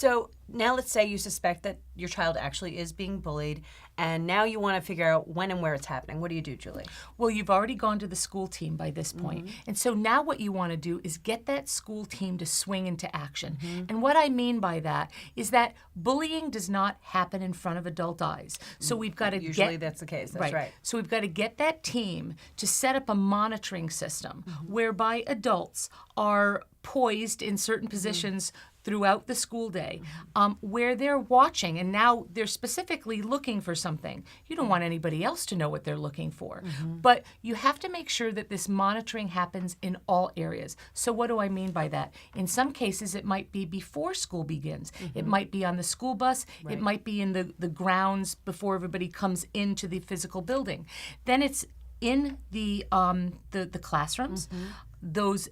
So now let's say you suspect that your child actually is being bullied, and now you want to figure out when and where it's happening. What do you do, Julie? Well, you've already gone to the school team by this point. And so now what you want to do is get that school team to swing into action. And what I mean by that is that bullying does not happen in front of adult eyes. So we've got to Usually that's the case. That's right. So we've got to get that team to set up a monitoring system whereby adults are poised in certain positions throughout the school day, where they're watching, and now they're specifically looking for something. You don't want anybody else to know what they're looking for, but you have to make sure that this monitoring happens in all areas. So what do I mean by that? In some cases, it might be before school begins. It might be on the school bus. It might be in the grounds before everybody comes into the physical building. Then it's in the classrooms. Those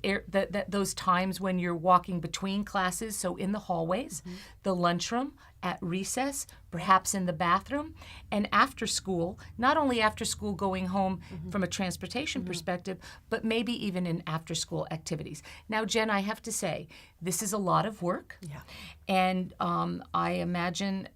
times when you're walking between classes, so in the hallways, the lunchroom, at recess, perhaps in the bathroom, and after school, not only after school going home from a transportation perspective, but maybe even in after school activities. Now, Jen, I have to say, this is a lot of work, and I imagine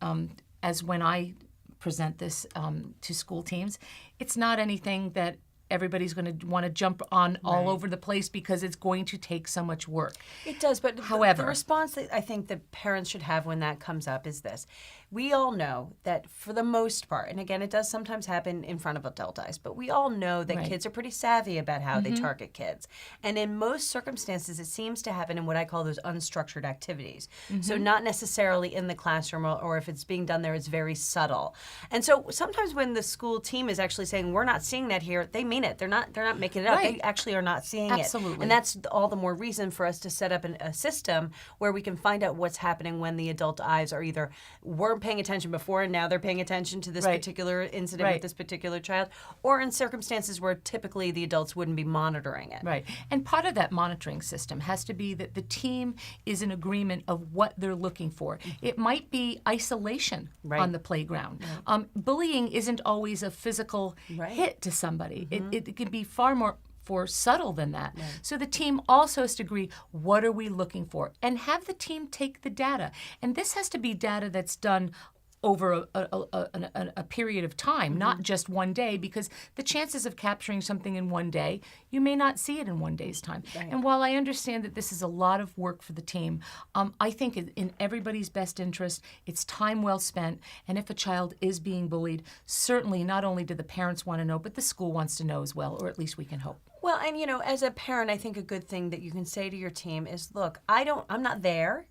as when I present this to school teams, it's not anything that everybody's going to want to jump on all over the place because it's going to take so much work. It does, but however, the response that I think that parents should have when that comes up is this. We all know that for the most part, and again, it does sometimes happen in front of adult eyes, but we all know that kids are pretty savvy about how they target kids. And in most circumstances, it seems to happen in what I call those unstructured activities. So not necessarily in the classroom, or if it's being done there, it's very subtle. And so sometimes when the school team is actually saying, we're not seeing that here, they mean it. They're not making it up. They actually are not seeing it. And that's all the more reason for us to set up a system where we can find out what's happening when the adult eyes are either weren't paying attention before and now they're paying attention to this particular incident with this particular child, or in circumstances where typically the adults wouldn't be monitoring it. Right. And part of that monitoring system has to be that the team is in agreement of what they're looking for. It might be isolation on the playground. Bullying isn't always a physical hit to somebody. It can be far more subtle than that. So the team also has to agree, what are we looking for? And have the team take the data. And this has to be data that's done over a period of time, not just one day, because the chances of capturing something in one day, you may not see it in one day's time. And while I understand that this is a lot of work for the team, I think in everybody's best interest, it's time well spent. And if a child is being bullied, certainly not only do the parents want to know, but the school wants to know as well, or at least we can hope. Well, and as a parent, I think a good thing that you can say to your team is, look, I'm not there.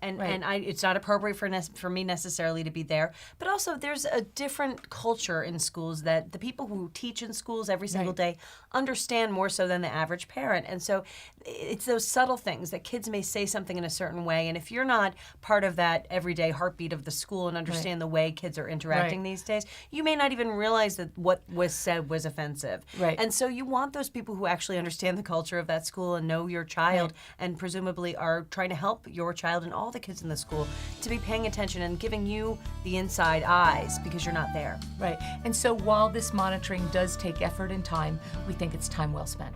And it's not appropriate for me necessarily to be there. But also there's a different culture in schools that the people who teach in schools every single day understand more so than the average parent. And so it's those subtle things that kids may say something in a certain way. And if you're not part of that everyday heartbeat of the school and understand the way kids are interacting these days, you may not even realize that what was said was offensive. And so you want those people who actually understand the culture of that school and know your child and presumably are trying to help your child and all the kids in the school to be paying attention and giving you the inside eyes because you're not there. And so while this monitoring does take effort and time, we think it's time well spent.